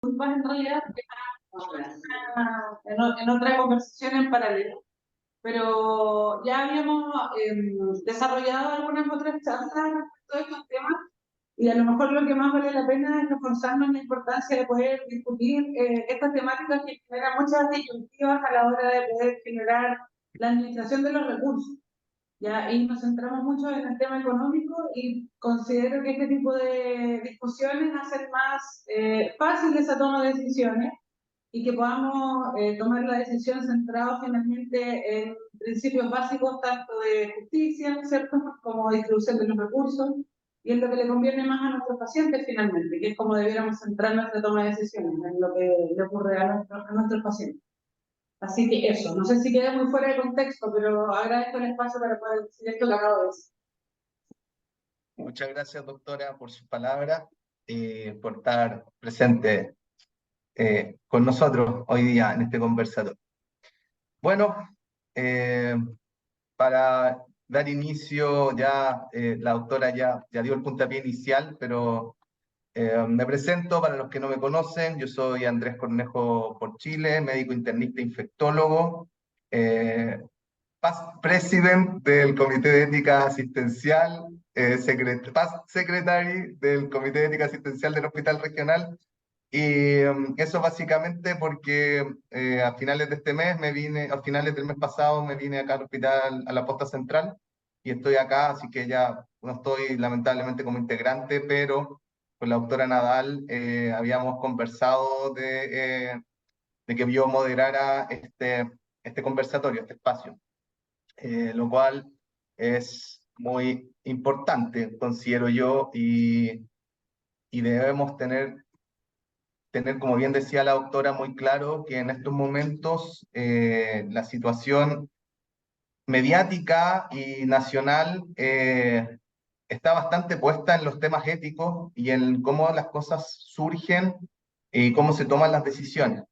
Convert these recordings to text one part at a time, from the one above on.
Disculpas, en realidad, porque en otra conversación en paralelo, pero ya habíamos desarrollado algunas otras charlas respecto a estos temas y a lo mejor lo que más vale la pena es reforzarnos en la importancia de poder discutir estas temáticas que generan muchas disyuntivas a la hora de poder generar la administración de los recursos. ¿Ya? Y nos centramos mucho en el tema económico y considero que este tipo de discusiones hacen más fácil esa toma de decisiones y que podamos tomar la decisión centrado finalmente en principios básicos tanto de justicia, ¿cierto?, como distribución de los recursos y en lo que le conviene más a nuestros pacientes finalmente, que es como debiéramos centrar nuestra toma de decisiones, en lo que le ocurre a nuestros pacientes. Así que eso, no sé si queda muy fuera de contexto, pero agradezco el espacio para poder decir esto que acabo de decir. Muchas gracias, doctora, por sus palabras, por estar presente con nosotros hoy día en este conversatorio. Bueno, para dar inicio, la doctora ya dio el puntapié inicial, pero me presento para los que no me conocen. Yo soy Andrés Cornejo por Chile, médico internista infectólogo, past president del Comité de Ética Asistencial, past secretary del Comité de Ética Asistencial del Hospital Regional. Y eso básicamente porque a finales de este mes a finales del mes pasado me vine acá al hospital, a la posta central, y estoy acá, así que ya no estoy lamentablemente como integrante, pero con la doctora Nadal habíamos conversado de que yo moderara este conversatorio, este espacio, lo cual es muy importante, considero yo, y debemos tener, como bien decía la doctora, muy claro que en estos momentos la situación mediática y nacional está bastante puesta en los temas éticos y en cómo las cosas surgen y cómo se toman las decisiones.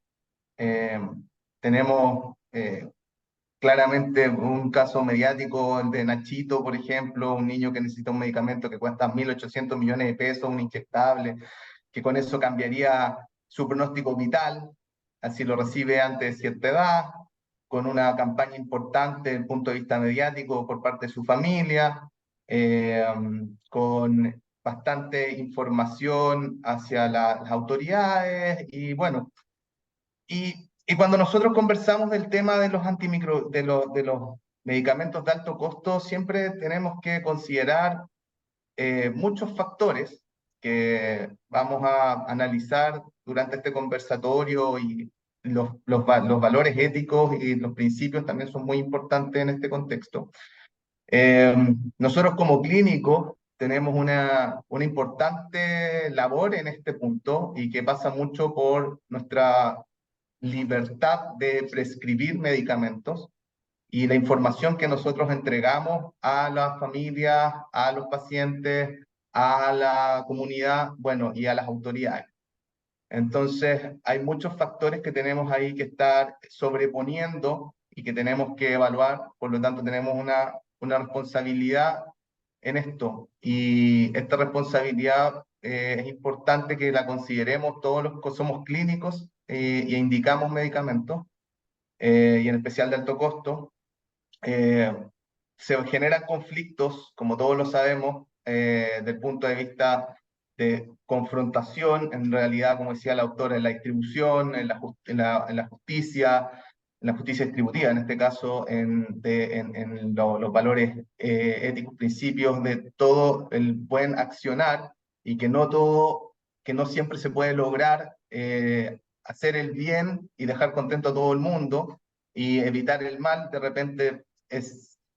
Eh, Tenemos claramente un caso mediático, el de Nachito, por ejemplo, un niño que necesita un medicamento que cuesta 1.800 millones de pesos, un inyectable, que con eso cambiaría su pronóstico vital, así lo recibe antes de cierta edad, con una campaña importante desde el punto de vista mediático por parte de su familia, con bastante información hacia las autoridades, y bueno, y cuando nosotros conversamos del tema de los medicamentos de alto costo, siempre tenemos que considerar muchos factores que vamos a analizar durante este conversatorio, y los valores éticos y los principios también son muy importantes en este contexto. Nosotros como clínicos tenemos una importante labor en este punto, y que pasa mucho por nuestra libertad de prescribir medicamentos y la información que nosotros entregamos a las familias, a los pacientes, a la comunidad, bueno, y a las autoridades. Entonces, hay muchos factores que tenemos ahí que estar sobreponiendo y que tenemos que evaluar, por lo tanto tenemos una responsabilidad en esto, y esta responsabilidad es importante que la consideremos todos los que somos clínicos e indicamos medicamentos, y en especial de alto costo. eh, Se generan conflictos, como todos lo sabemos, del punto de vista de confrontación, en realidad, como decía la autora, en la distribución, en la justicia distributiva, en este caso, en los valores éticos, principios de todo el buen accionar, y que no siempre se puede lograr hacer el bien y dejar contento a todo el mundo y evitar el mal. De repente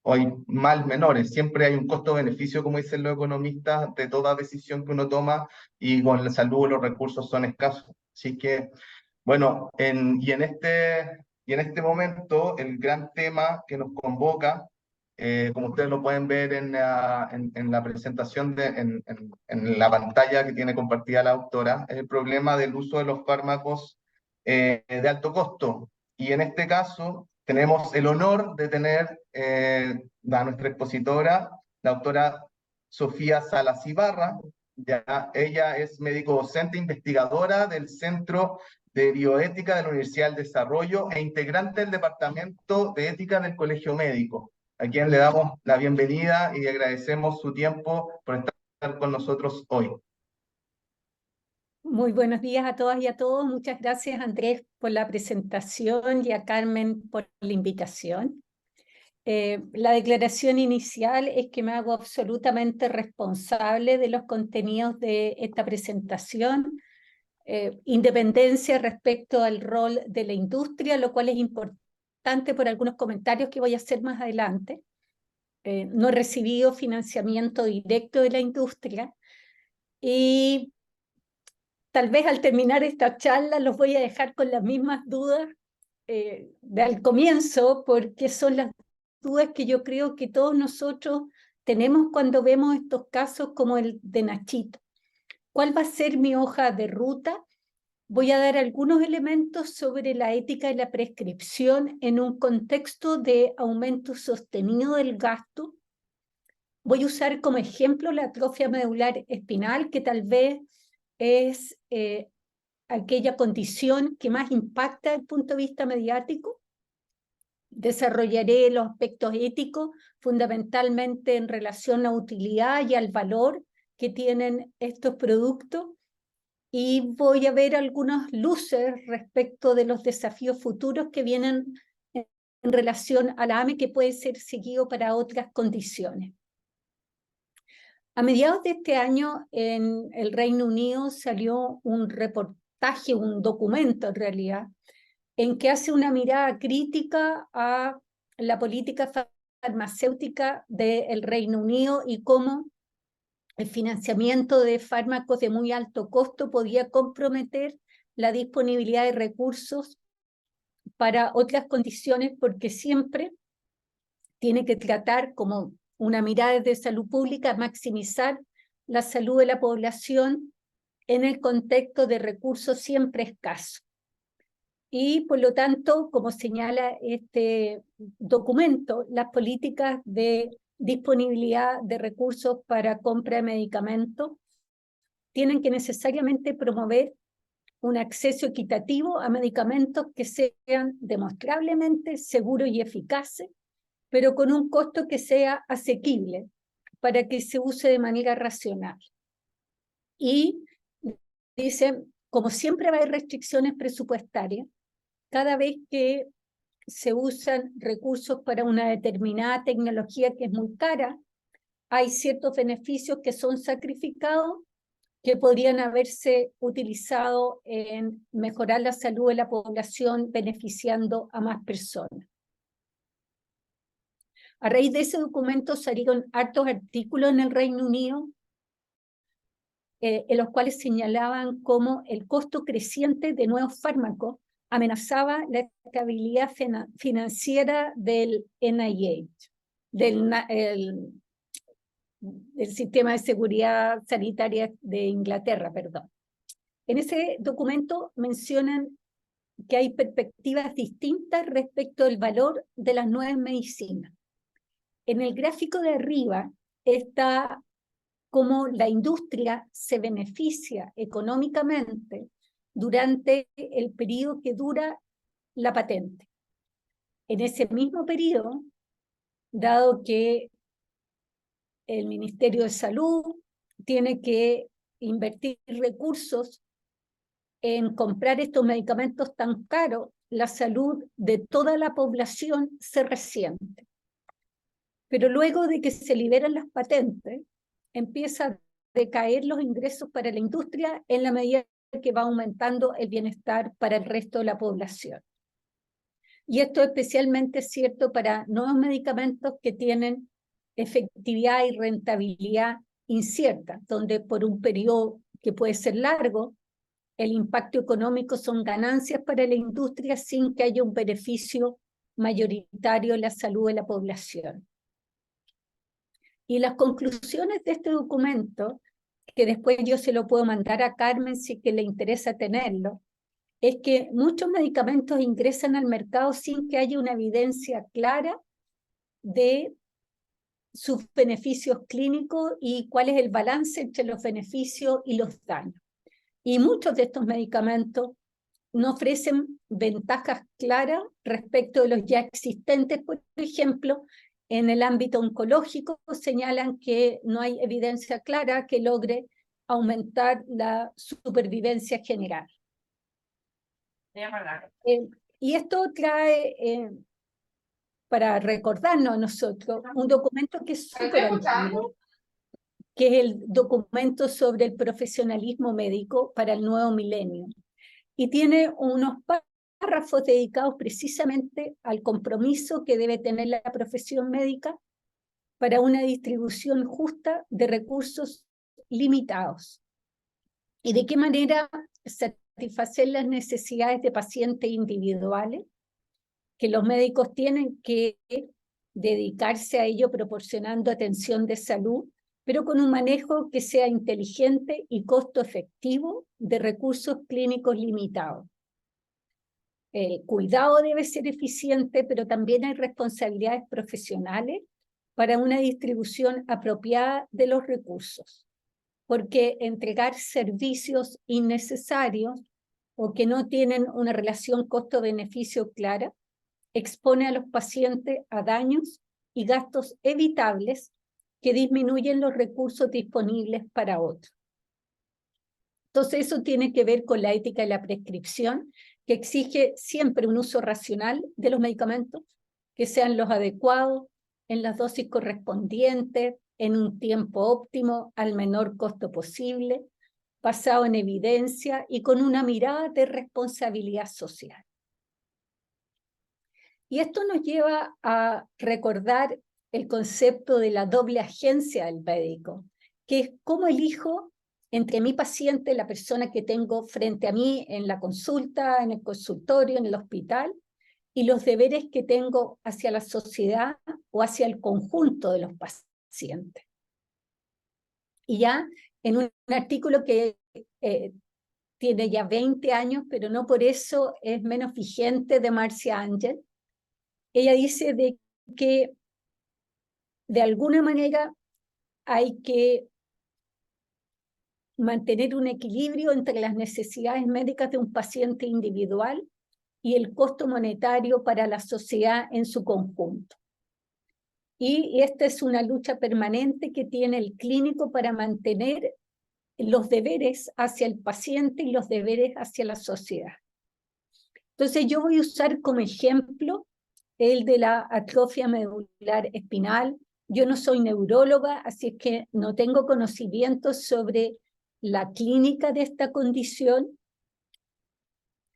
o hay mal menores, siempre hay un costo-beneficio, como dicen los economistas, de toda decisión que uno toma, y con la salud los recursos son escasos. Así que, bueno, en este momento, el gran tema que nos convoca, como ustedes lo pueden ver en la presentación, en la pantalla que tiene compartida la doctora, es el problema del uso de los fármacos de alto costo. Y en este caso tenemos el honor de tener a nuestra expositora, la doctora Sofía Salas Ibarra, Ya, ella es médico docente investigadora del Centro de Bioética de la Universidad del Desarrollo e integrante del Departamento de Ética del Colegio Médico, a quien le damos la bienvenida y agradecemos su tiempo por estar con nosotros hoy. Muy buenos días a todas y a todos. Muchas gracias, Andrés, por la presentación y a Carmen por la invitación. La declaración inicial es que me hago absolutamente responsable de los contenidos de esta presentación, independencia respecto al rol de la industria, lo cual es importante por algunos comentarios que voy a hacer más adelante. No he recibido financiamiento directo de la industria y tal vez al terminar esta charla los voy a dejar con las mismas dudas del comienzo, porque son las dudas que yo creo que todos nosotros tenemos cuando vemos estos casos como el de Nachito. ¿Cuál va a ser mi hoja de ruta? Voy a dar algunos elementos sobre la ética y la prescripción en un contexto de aumento sostenido del gasto. Voy a usar como ejemplo la atrofia medular espinal, que tal vez es aquella condición que más impacta desde el punto de vista mediático. Desarrollaré los aspectos éticos, fundamentalmente en relación a utilidad y al valor que tienen estos productos. Y voy a ver algunas luces respecto de los desafíos futuros que vienen en relación a la AME, que puede ser seguido para otras condiciones. A mediados de este año en el Reino Unido salió un reportaje, un documento en realidad, en que hace una mirada crítica a la política farmacéutica del Reino Unido y cómo el financiamiento de fármacos de muy alto costo podía comprometer la disponibilidad de recursos para otras condiciones, porque siempre tiene que tratar como una mirada de salud pública, maximizar la salud de la población en el contexto de recursos siempre escasos. Y por lo tanto, como señala este documento, las políticas de disponibilidad de recursos para compra de medicamentos tienen que necesariamente promover un acceso equitativo a medicamentos que sean demostrablemente seguros y eficaces, pero con un costo que sea asequible para que se use de manera racional. Y dicen, como siempre va a haber restricciones presupuestarias, cada vez que se usan recursos para una determinada tecnología que es muy cara, hay ciertos beneficios que son sacrificados que podrían haberse utilizado en mejorar la salud de la población, beneficiando a más personas. A raíz de ese documento salieron hartos artículos en el Reino Unido, en los cuales señalaban cómo el costo creciente de nuevos fármacos amenazaba la estabilidad financiera del NIH, del Sistema de Seguridad Sanitaria de Inglaterra, perdón. En ese documento mencionan que hay perspectivas distintas respecto del valor de las nuevas medicinas. En el gráfico de arriba está cómo la industria se beneficia económicamente durante el periodo que dura la patente. En ese mismo periodo, dado que el Ministerio de Salud tiene que invertir recursos en comprar estos medicamentos tan caros, la salud de toda la población se resiente. Pero luego de que se liberan las patentes, empieza a decaer los ingresos para la industria en la medida que va aumentando el bienestar para el resto de la población. Y esto es especialmente cierto para nuevos medicamentos que tienen efectividad y rentabilidad incierta, donde por un periodo que puede ser largo, el impacto económico son ganancias para la industria sin que haya un beneficio mayoritario en la salud de la población. Y las conclusiones de este documento, que después yo se lo puedo mandar a Carmen si que le interesa tenerlo, es que muchos medicamentos ingresan al mercado sin que haya una evidencia clara de sus beneficios clínicos y cuál es el balance entre los beneficios y los daños. Y muchos de estos medicamentos no ofrecen ventajas claras respecto de los ya existentes. Por ejemplo, en el ámbito oncológico señalan que no hay evidencia clara que logre aumentar la supervivencia general. Y esto trae, para recordarnos a nosotros, un documento que es súper antiguo, que es el documento sobre el profesionalismo médico para el nuevo milenio. Y tiene unos párrafos dedicados precisamente al compromiso que debe tener la profesión médica para una distribución justa de recursos limitados. Y de qué manera satisfacer las necesidades de pacientes individuales, que los médicos tienen que dedicarse a ello proporcionando atención de salud, pero con un manejo que sea inteligente y costo efectivo de recursos clínicos limitados. El cuidado debe ser eficiente, pero también hay responsabilidades profesionales para una distribución apropiada de los recursos, porque entregar servicios innecesarios o que no tienen una relación costo-beneficio clara expone a los pacientes a daños y gastos evitables que disminuyen los recursos disponibles para otros. Entonces eso tiene que ver con la ética de la prescripción, que exige siempre un uso racional de los medicamentos, que sean los adecuados, en las dosis correspondientes, en un tiempo óptimo, al menor costo posible, basado en evidencia y con una mirada de responsabilidad social. Y esto nos lleva a recordar el concepto de la doble agencia del médico, que es cómo elijo entre mi paciente, la persona que tengo frente a mí en la consulta, en el consultorio, en el hospital, y los deberes que tengo hacia la sociedad o hacia el conjunto de los pacientes. Y ya en un artículo que tiene ya 20 años, pero no por eso es menos vigente, de Marcia Angel, ella dice de que de alguna manera hay que mantener un equilibrio entre las necesidades médicas de un paciente individual y el costo monetario para la sociedad en su conjunto. Y esta es una lucha permanente que tiene el clínico para mantener los deberes hacia el paciente y los deberes hacia la sociedad. Entonces yo voy a usar como ejemplo el de la atrofia medular espinal. Yo no soy neuróloga, así es que no tengo conocimientos sobre la clínica de esta condición,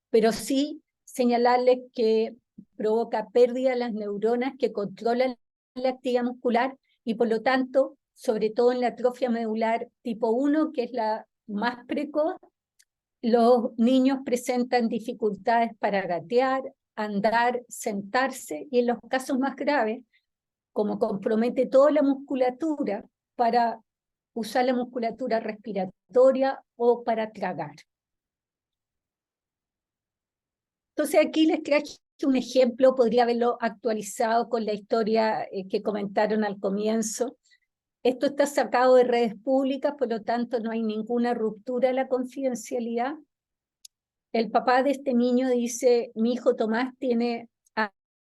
pero sí señalarles que provoca pérdida de las neuronas que controlan la actividad muscular y por lo tanto, sobre todo en la atrofia medular tipo 1, que es la más precoz, los niños presentan dificultades para gatear, andar, sentarse, y en los casos más graves, como compromete toda la musculatura, para usar la musculatura respiratoria o para tragar. Entonces aquí les traje un ejemplo, podría haberlo actualizado con la historia que comentaron al comienzo. Esto está sacado de redes públicas, por lo tanto no hay ninguna ruptura de la confidencialidad. El papá de este niño dice, mi hijo Tomás tiene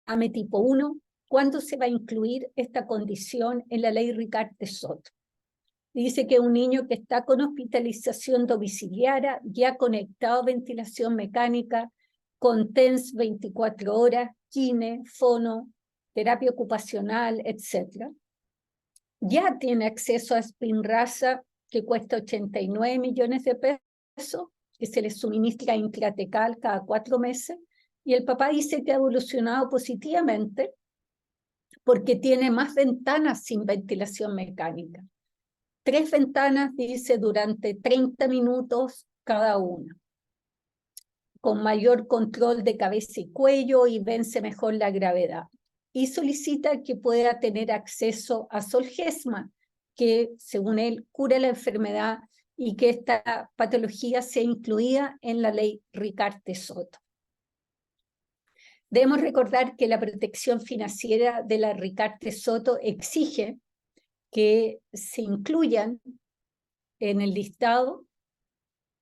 AME tipo 1, ¿cuándo se va a incluir esta condición en la ley Ricarte-Soto? Dice que un niño que está con hospitalización domiciliaria, ya conectado a ventilación mecánica, con TENS 24 horas, kine, fono, terapia ocupacional, etc. Ya tiene acceso a Spinraza, que cuesta 89 millones de pesos, que se le suministra intratecal cada 4 meses, y el papá dice que ha evolucionado positivamente porque tiene más ventanas sin ventilación mecánica. 3 ventanas, dice, durante 30 minutos cada una, con mayor control de cabeza y cuello y vence mejor la gravedad. Y solicita que pueda tener acceso a Zolgensma, que según él cura la enfermedad y que esta patología sea incluida en la ley Ricarte-Soto. Debemos recordar que la protección financiera de la Ricarte-Soto exige que se incluyan en el listado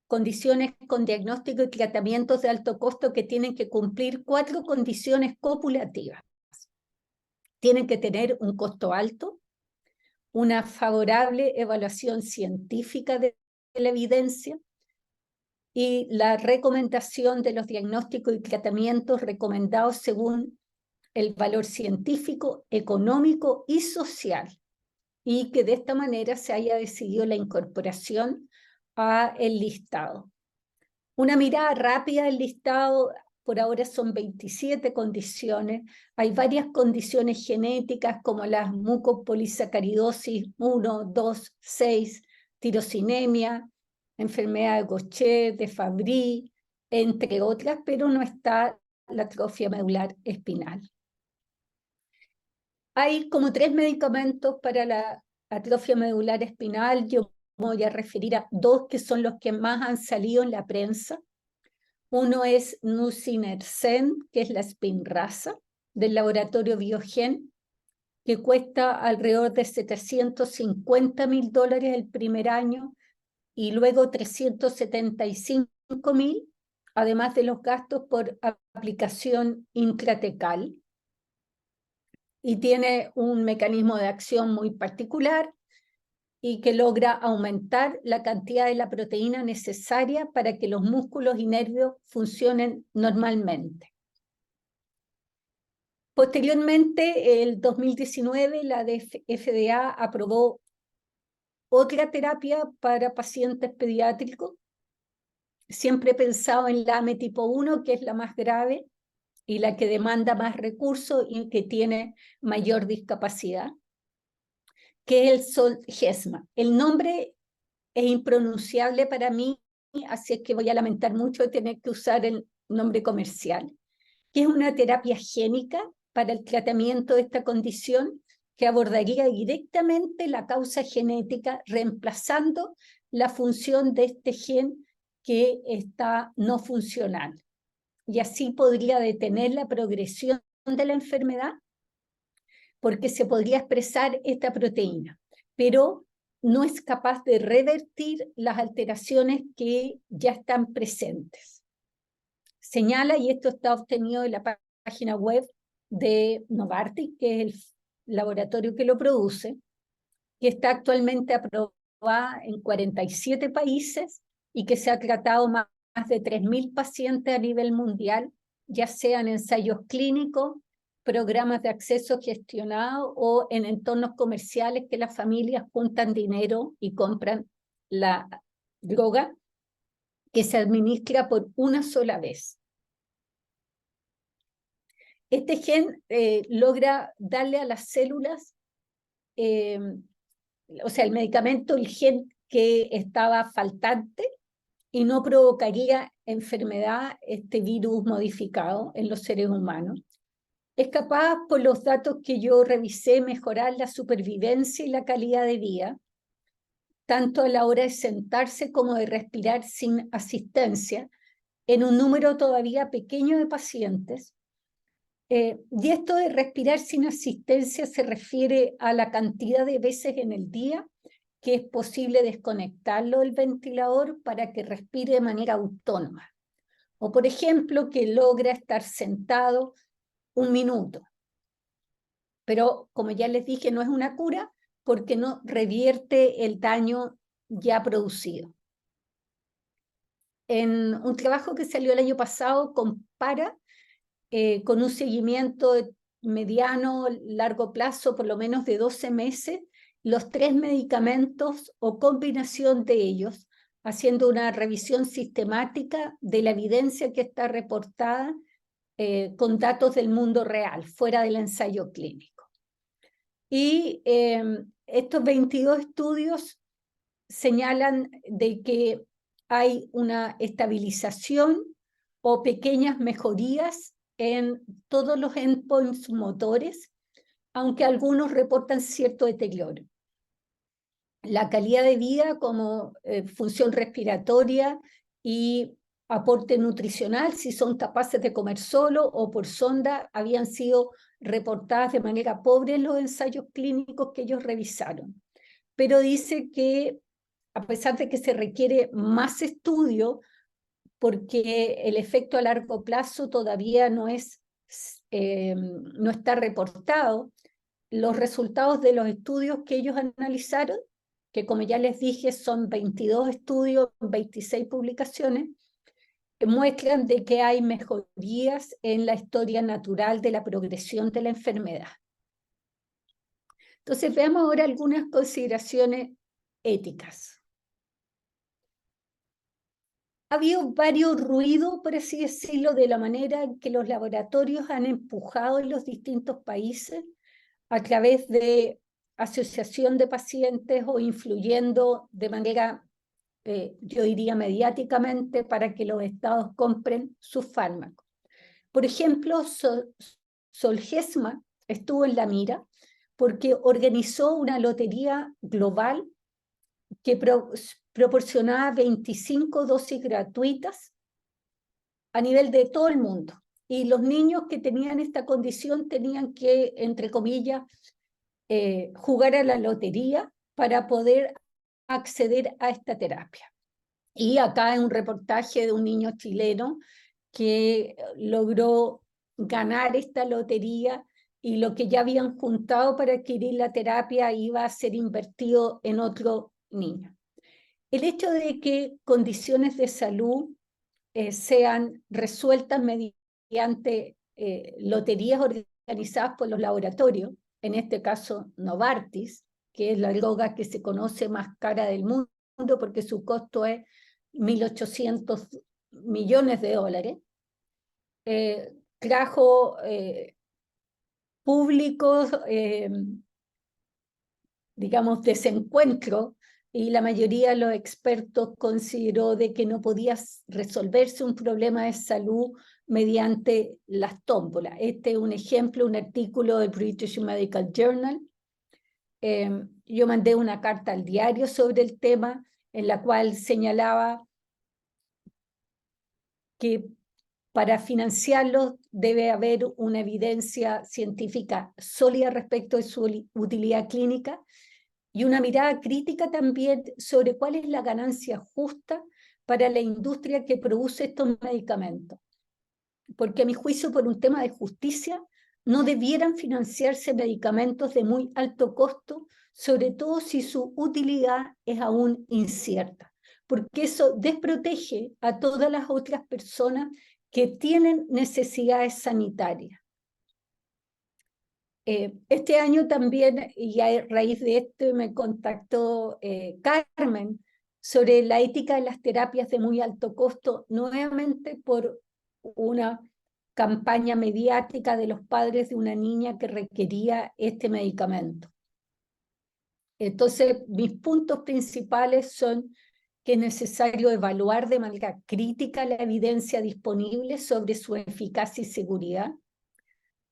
condiciones con diagnóstico y tratamientos de alto costo que tienen que cumplir 4 condiciones copulativas. Tienen que tener un costo alto, una favorable evaluación científica de la evidencia y la recomendación de los diagnósticos y tratamientos recomendados según el valor científico, económico y social, y que de esta manera se haya decidido la incorporación a el listado. Una mirada rápida del listado, por ahora son 27 condiciones. Hay varias condiciones genéticas como la mucopolisacaridosis 1, 2, 6, tirosinemia, enfermedad de Gaucher, de Fabry, entre otras, pero no está la atrofia medular espinal. Hay como 3 medicamentos para la atrofia medular espinal. Yo me voy a referir a 2 que son los que más han salido en la prensa. Uno es Nusinersen, que es la Spinraza, del laboratorio Biogen, que cuesta alrededor de $750.000 el primer año y luego $375.000, además de los gastos por aplicación intratecal. Y tiene un mecanismo de acción muy particular y que logra aumentar la cantidad de la proteína necesaria para que los músculos y nervios funcionen normalmente. Posteriormente, el 2019, la FDA aprobó otra terapia para pacientes pediátricos. Siempre he pensado en la AME tipo 1, que es la más grave y la que demanda más recursos y que tiene mayor discapacidad, que es el Zolgensma. El nombre es impronunciable para mí, así es que voy a lamentar mucho tener que usar el nombre comercial, que es una terapia génica para el tratamiento de esta condición que abordaría directamente la causa genética, reemplazando la función de este gen que está no funcional. Y así podría detener la progresión de la enfermedad, porque se podría expresar esta proteína, pero no es capaz de revertir las alteraciones que ya están presentes. Señala, y esto está obtenido de la página web de Novartis, que es el laboratorio que lo produce, que está actualmente aprobada en 47 países y que se ha tratado más de 3.000 pacientes a nivel mundial, ya sean ensayos clínicos, programas de acceso gestionado o en entornos comerciales que las familias juntan dinero y compran la droga que se administra por una sola vez. Este gen logra darle a las células, o sea, el medicamento, el gen que estaba faltante y no provocaría enfermedad, este virus modificado en los seres humanos. Es capaz, por los datos que yo revisé, mejorar la supervivencia y la calidad de vida, tanto a la hora de sentarse como de respirar sin asistencia, en un número todavía pequeño de pacientes. Y esto de respirar sin asistencia se refiere a la cantidad de veces en el día que es posible desconectarlo del ventilador para que respire de manera autónoma. O, por ejemplo, que logra estar sentado 1 minuto. Pero, como ya les dije, no es una cura porque no revierte el daño ya producido. En un trabajo que salió el año pasado, compara con un seguimiento de mediano, largo plazo, por lo menos de 12 meses, los 3 medicamentos o combinación de ellos, haciendo una revisión sistemática de la evidencia que está reportada con datos del mundo real, fuera del ensayo clínico. Y estos 22 estudios señalan de que hay una estabilización o pequeñas mejorías en todos los endpoints motores, aunque algunos reportan cierto deterioro. La calidad de vida como función respiratoria y aporte nutricional, si son capaces de comer solo o por sonda, habían sido reportadas de manera pobre en los ensayos clínicos que ellos revisaron. pero dice que a pesar de que se requiere más estudio, porque el efecto a largo plazo todavía no está reportado, los resultados de los estudios que ellos analizaron, que como ya les dije son 22 estudios, 26 publicaciones, muestran de que hay mejorías en la historia natural de la progresión de la enfermedad. Entonces veamos ahora algunas consideraciones éticas. Ha habido varios ruidos, por así decirlo, de la manera en que los laboratorios han empujado en los distintos países a través de asociación de pacientes o influyendo de manera, yo diría, mediáticamente para que los estados compren sus fármacos. Por ejemplo, Zolgensma estuvo en la mira porque organizó una lotería global que proporcionaba 25 dosis gratuitas a nivel de todo el mundo. Y los niños que tenían esta condición tenían que, entre comillas, jugar a la lotería para poder acceder a esta terapia. Y acá hay un reportaje de un niño chileno que logró ganar esta lotería y lo que ya habían juntado para adquirir la terapia iba a ser invertido en otro niño. El hecho de que condiciones de salud sean resueltas mediante loterías organizadas por los laboratorios, en este caso Novartis, que es la droga que se conoce más cara del mundo porque su costo es 1.800 millones de dólares, trajo públicos, digamos, desencuentro, y la mayoría de los expertos consideró de que no podía resolverse un problema de salud mediante las tómbolas. Este es un ejemplo, un artículo del British Medical Journal. Yo mandé una carta al diario sobre el tema en la cual señalaba que para financiarlos debe haber una evidencia científica sólida respecto de su utilidad clínica y una mirada crítica también sobre cuál es la ganancia justa para la industria que produce estos medicamentos. Porque a mi juicio, por un tema de justicia, no debieran financiarse medicamentos de muy alto costo, sobre todo si su utilidad es aún incierta, porque eso desprotege a todas las otras personas que tienen necesidades sanitarias. Este año también, y a raíz de esto me contactó Carmen sobre la ética de las terapias de muy alto costo, nuevamente por una campaña mediática de los padres de una niña que requería este medicamento. Entonces, mis puntos principales son que es necesario evaluar de manera crítica la evidencia disponible sobre su eficacia y seguridad,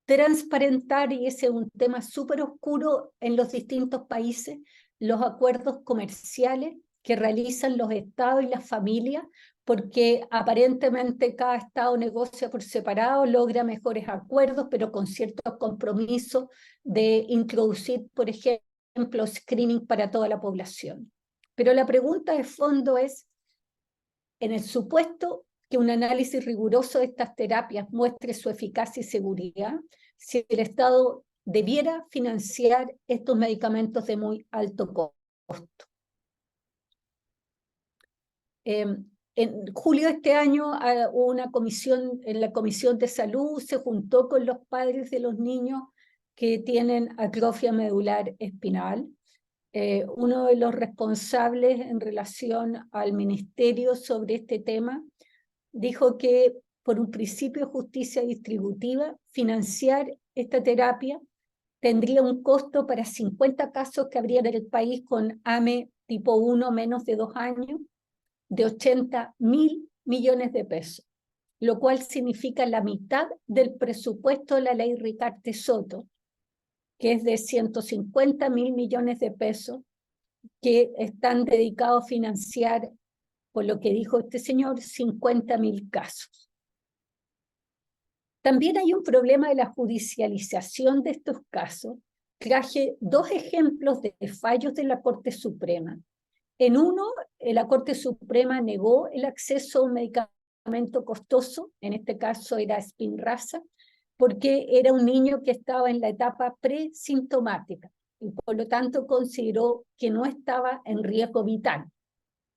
transparentar, y ese es un tema súper oscuro en los distintos países, los acuerdos comerciales que realizan los estados y las familias, porque aparentemente cada estado negocia por separado, logra mejores acuerdos, pero con ciertos compromisos de introducir, por ejemplo, screening para toda la población. Pero la pregunta de fondo es, en el supuesto que un análisis riguroso de estas terapias muestre su eficacia y seguridad, si el Estado debiera financiar estos medicamentos de muy alto costo. En julio de este año, una comisión, en la Comisión de Salud se juntó con los padres de los niños que tienen atrofia medular espinal. Uno de los responsables en relación al ministerio sobre este tema dijo que por un principio de justicia distributiva, financiar esta terapia tendría un costo para 50 casos que habría en el país con AME tipo 1 menos de 2 años, de 80.000 millones de pesos, lo cual significa la mitad del presupuesto de la ley Ricarte Soto, que es de 150.000 millones de pesos, que están dedicados a financiar, por lo que dijo este señor, 50.000 casos. También hay un problema de la judicialización de estos casos, traje dos ejemplos de fallos de la Corte Suprema. En uno, la Corte Suprema negó el acceso a un medicamento costoso, en este caso era Spinraza, porque era un niño que estaba en la etapa presintomática y por lo tanto consideró que no estaba en riesgo vital.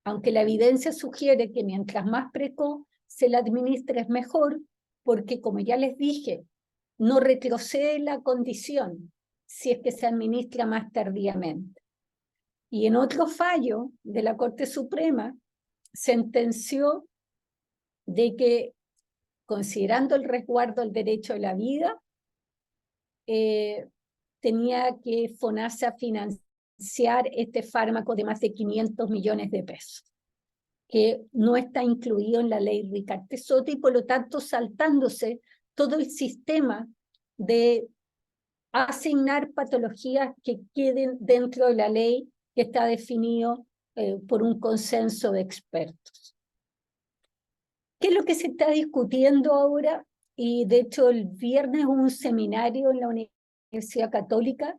Aunque la evidencia sugiere que mientras más precoz se la administra es mejor, porque como ya les dije, no retrocede la condición si es que se administra más tardíamente. Y en otro fallo de la Corte Suprema, sentenció de que, considerando el resguardo del derecho a la vida, tenía que FONASA financiar este fármaco de más de 500 millones de pesos, que no está incluido en la ley Ricarte-Soto y por lo tanto saltándose todo el sistema de asignar patologías que queden dentro de la ley que está definido por un consenso de expertos. ¿Qué es lo que se está discutiendo ahora? Y de hecho el viernes hubo un seminario en la Universidad Católica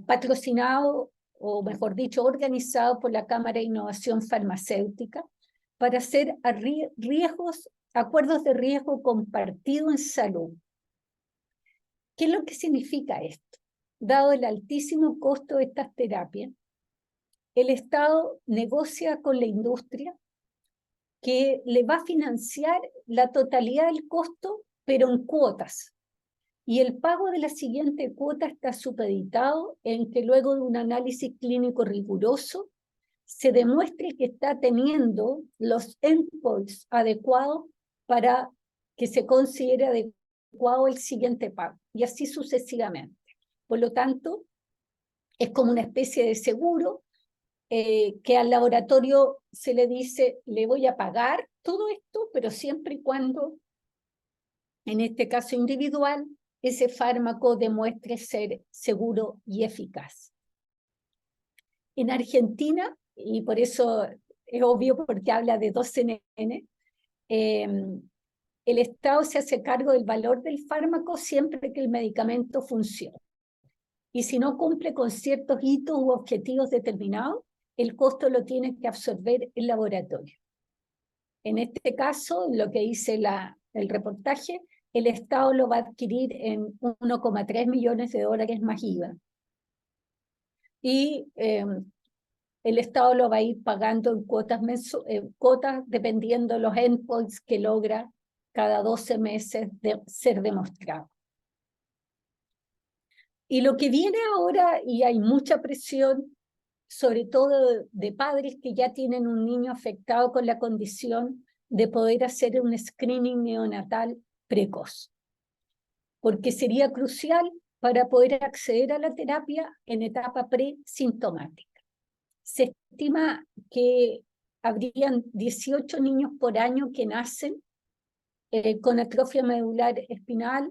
patrocinado, o mejor dicho, organizado por la Cámara de Innovación Farmacéutica para hacer acuerdos de riesgo compartido en salud. ¿Qué es lo que significa esto? Dado el altísimo costo de estas terapias, el Estado negocia con la industria que le va a financiar la totalidad del costo, pero en cuotas. Y el pago de la siguiente cuota está supeditado en que luego de un análisis clínico riguroso se demuestre que está teniendo los endpoints adecuados para que se considere adecuado el siguiente pago, y así sucesivamente. Por lo tanto, es como una especie de seguro que al laboratorio se le dice, le voy a pagar todo esto, pero siempre y cuando, en este caso individual, ese fármaco demuestre ser seguro y eficaz. En Argentina, y por eso es obvio porque habla de 2NN, el Estado se hace cargo del valor del fármaco siempre que el medicamento funcione. Y si no cumple con ciertos hitos u objetivos determinados, el costo lo tiene que absorber el laboratorio. En este caso, lo que dice el reportaje, el Estado lo va a adquirir en 1,3 millones de dólares más IVA. Y el Estado lo va a ir pagando en cuotas dependiendo de los endpoints que logra cada 12 meses de ser demostrado. Y lo que viene ahora, y hay mucha presión, sobre todo de padres que ya tienen un niño afectado con la condición, de poder hacer un screening neonatal precoz, porque sería crucial para poder acceder a la terapia en etapa presintomática. Se estima que habrían 18 niños por año que nacen con atrofia medular espinal,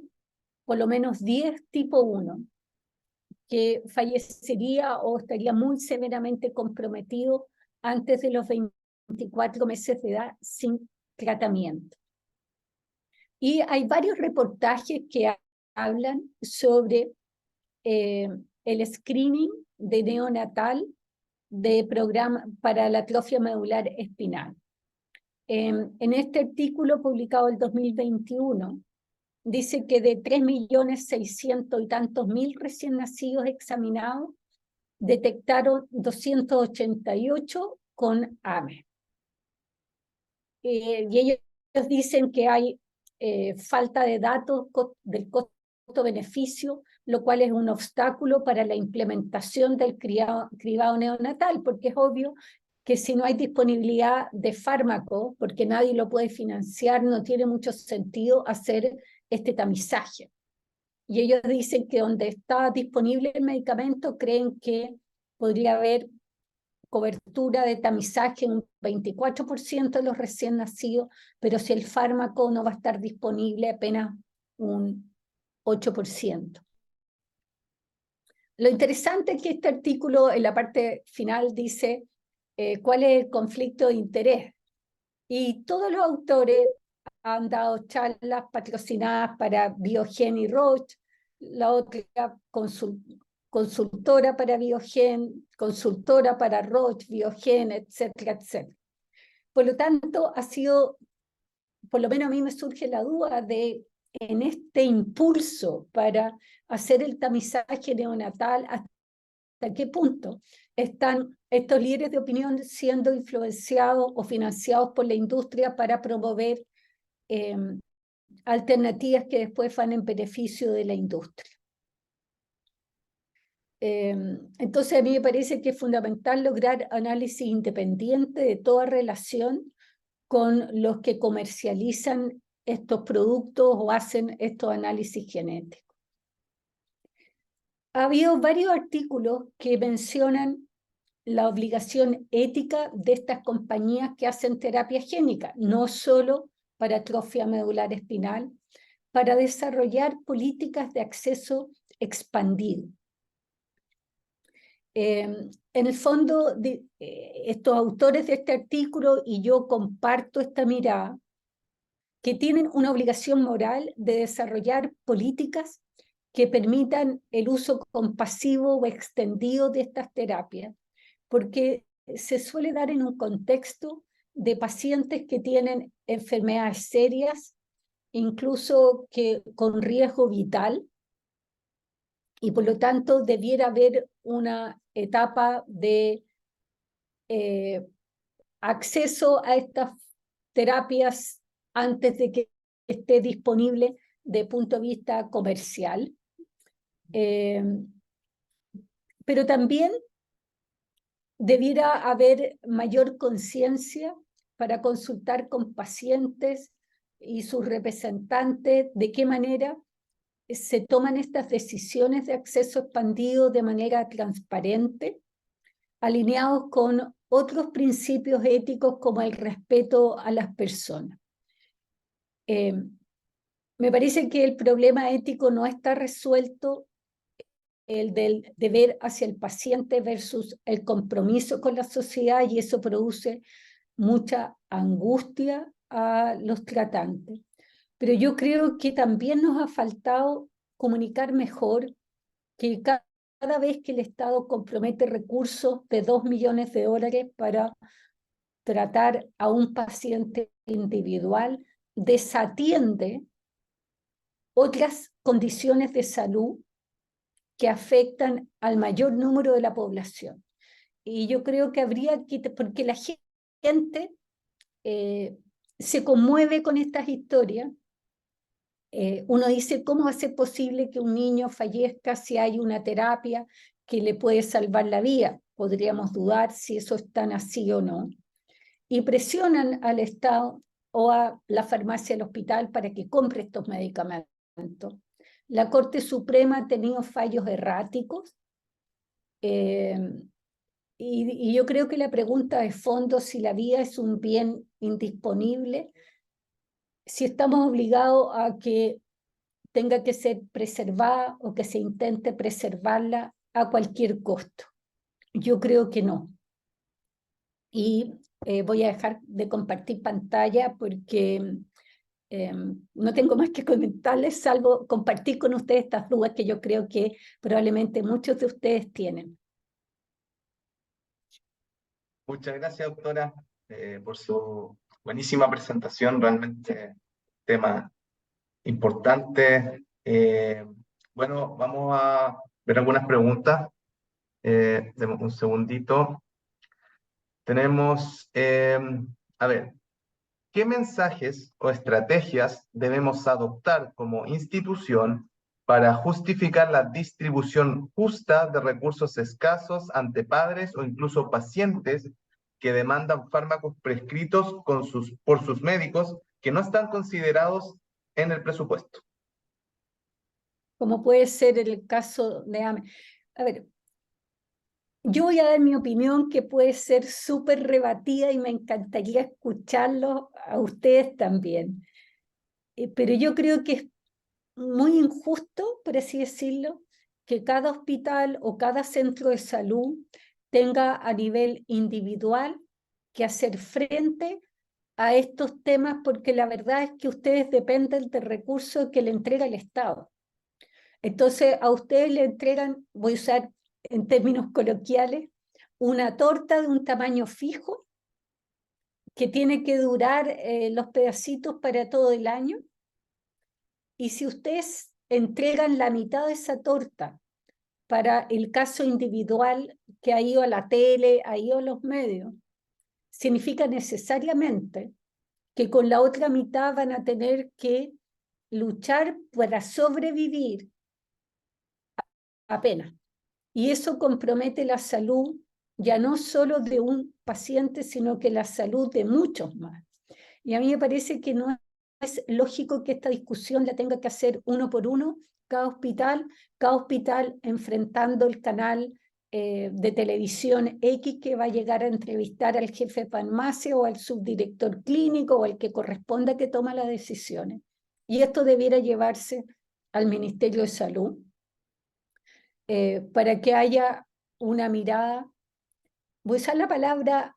por lo menos 10 tipo 1, que fallecería o estaría muy severamente comprometido antes de los 24 meses de edad sin tratamiento. Y hay varios reportajes que hablan sobre el screening de neonatal de programa para la atrofia medular espinal. En este artículo publicado en 2021, dice que de 3.600.000 y tantos recién nacidos examinados, detectaron 288 con AME. Y ellos dicen que hay falta de datos del costo-beneficio, lo cual es un obstáculo para la implementación del cribado neonatal, porque es obvio que si no hay disponibilidad de fármaco, porque nadie lo puede financiar, no tiene mucho sentido hacer este tamizaje. Y ellos dicen que donde está disponible el medicamento, creen que podría haber cobertura de tamizaje en un 24% de los recién nacidos, pero si el fármaco no va a estar disponible, apenas un 8%. Lo interesante es que este artículo en la parte final dice cuál es el conflicto de interés. Y todos los autores han dado charlas patrocinadas para Biogen y Roche, la otra consultora para Biogen, consultora para Roche, Biogen, etcétera, etcétera. Por lo tanto, ha sido, por lo menos a mí me surge la duda de, en este impulso para hacer el tamizaje neonatal, hasta qué punto están estos líderes de opinión siendo influenciados o financiados por la industria para promover alternativas que después van en beneficio de la industria. Entonces a mí me parece que es fundamental lograr análisis independiente de toda relación con los que comercializan estos productos o hacen estos análisis genéticos. Ha habido varios artículos que mencionan la obligación ética de estas compañías que hacen terapia génica, no solo para atrofia medular espinal, para desarrollar políticas de acceso expandido. En el fondo, estos autores de este artículo, y yo comparto esta mirada, que tienen una obligación moral de desarrollar políticas que permitan el uso compasivo o extendido de estas terapias, porque se suele dar en un contexto de pacientes que tienen enfermedades serias, incluso que con riesgo vital, y por lo tanto debiera haber una etapa de acceso a estas terapias antes de que esté disponible de punto de vista comercial. Pero también debiera haber mayor conciencia para consultar con pacientes y sus representantes de qué manera se toman estas decisiones de acceso expandido de manera transparente, alineados con otros principios éticos como el respeto a las personas. Me parece que el problema ético no está resuelto, el del deber hacia el paciente versus el compromiso con la sociedad, y eso produce mucha angustia a los tratantes. Pero yo creo que también nos ha faltado comunicar mejor que cada vez que el Estado compromete recursos de $2 millones para tratar a un paciente individual, desatiende otras condiciones de salud que afectan al mayor número de la población. Y yo creo que habría que, porque la gente se conmueve con estas historias. Uno dice, ¿cómo va a ser posible que un niño fallezca si hay una terapia que le puede salvar la vida? Podríamos dudar si eso es tan así o no. Y presionan al Estado o a la farmacia del hospital para que compre estos medicamentos. La Corte Suprema ha tenido fallos erráticos. Y yo creo que la pregunta de fondo, si la vida es un bien indisponible, si estamos obligados a que tenga que ser preservada o que se intente preservarla a cualquier costo. Yo creo que no. Y voy a dejar de compartir pantalla porque no tengo más que comentarles, salvo compartir con ustedes estas dudas que yo creo que probablemente muchos de ustedes tienen. Muchas gracias, doctora, por su buenísima presentación, realmente tema importante. Bueno, vamos a ver algunas preguntas. Demos un segundito. Tenemos, a ver, ¿qué mensajes o estrategias debemos adoptar como institución para justificar la distribución justa de recursos escasos ante padres o incluso pacientes que demandan fármacos prescritos por sus médicos que no están considerados en el presupuesto? Como puede ser el caso de AME. A ver, yo voy a dar mi opinión que puede ser súper rebatida y me encantaría escucharlo a ustedes también. Pero yo creo que es muy injusto, por así decirlo, que cada hospital o cada centro de salud tenga a nivel individual que hacer frente a estos temas, porque la verdad es que ustedes dependen del recurso que le entrega el Estado. Entonces a ustedes le entregan, voy a usar en términos coloquiales, una torta de un tamaño fijo que tiene que durar los pedacitos para todo el año. Y si ustedes entregan la mitad de esa torta para el caso individual que ha ido a la tele, ha ido a los medios, significa necesariamente que con la otra mitad van a tener que luchar para sobrevivir apenas. Y eso compromete la salud ya no solo de un paciente, sino que la salud de muchos más. Y a mí me parece que no es lógico que esta discusión la tenga que hacer uno por uno, cada hospital enfrentando el canal de televisión X que va a llegar a entrevistar al jefe de farmacia o al subdirector clínico o al que corresponda que toma las decisiones. Y esto debiera llevarse al Ministerio de Salud para que haya una mirada, voy a usar la palabra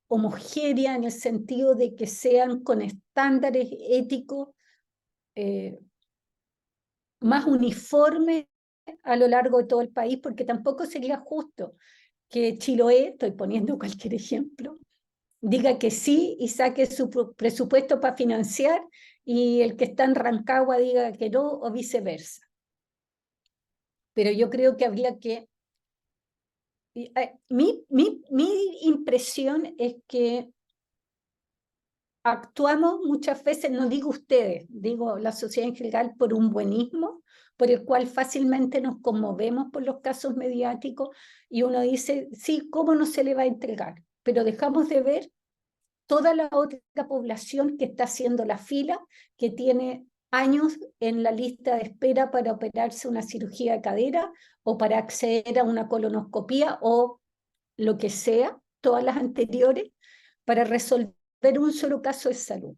homogénea en el sentido de que sean con estándares éticos más uniformes a lo largo de todo el país, porque tampoco sería justo que Chiloé, estoy poniendo cualquier ejemplo, diga que sí y saque su presupuesto para financiar y el que está en Rancagua diga que no o viceversa. Pero yo creo que habría que... Mi impresión es que actuamos muchas veces, no digo ustedes, digo la sociedad en general, por un buenismo, por el cual fácilmente nos conmovemos por los casos mediáticos y uno dice, sí, ¿cómo no se le va a entregar? Pero dejamos de ver toda la otra población que está haciendo la fila, que tiene años en la lista de espera para operarse una cirugía de cadera o para acceder a una colonoscopía o lo que sea, todas las anteriores, para resolver un solo caso de salud.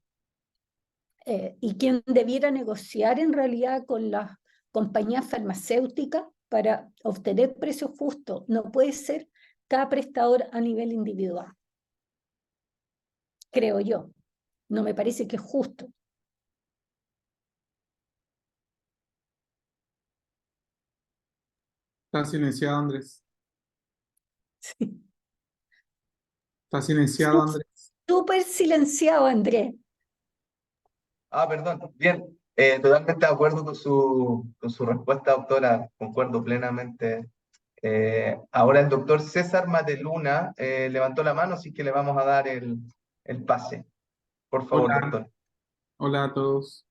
Y quien debiera negociar en realidad con las compañías farmacéuticas para obtener precios justos no puede ser cada prestador a nivel individual. Creo yo. No me parece que es justo. Está silenciado, Andrés. Sí. Está silenciado, Andrés. Súper silenciado, Andrés. Ah, perdón. Bien, totalmente de acuerdo con su respuesta, doctora. Concuerdo plenamente. Ahora el doctor César Mateluna levantó la mano, así que le vamos a dar el pase. Por favor, Hola, doctor. hola a todos.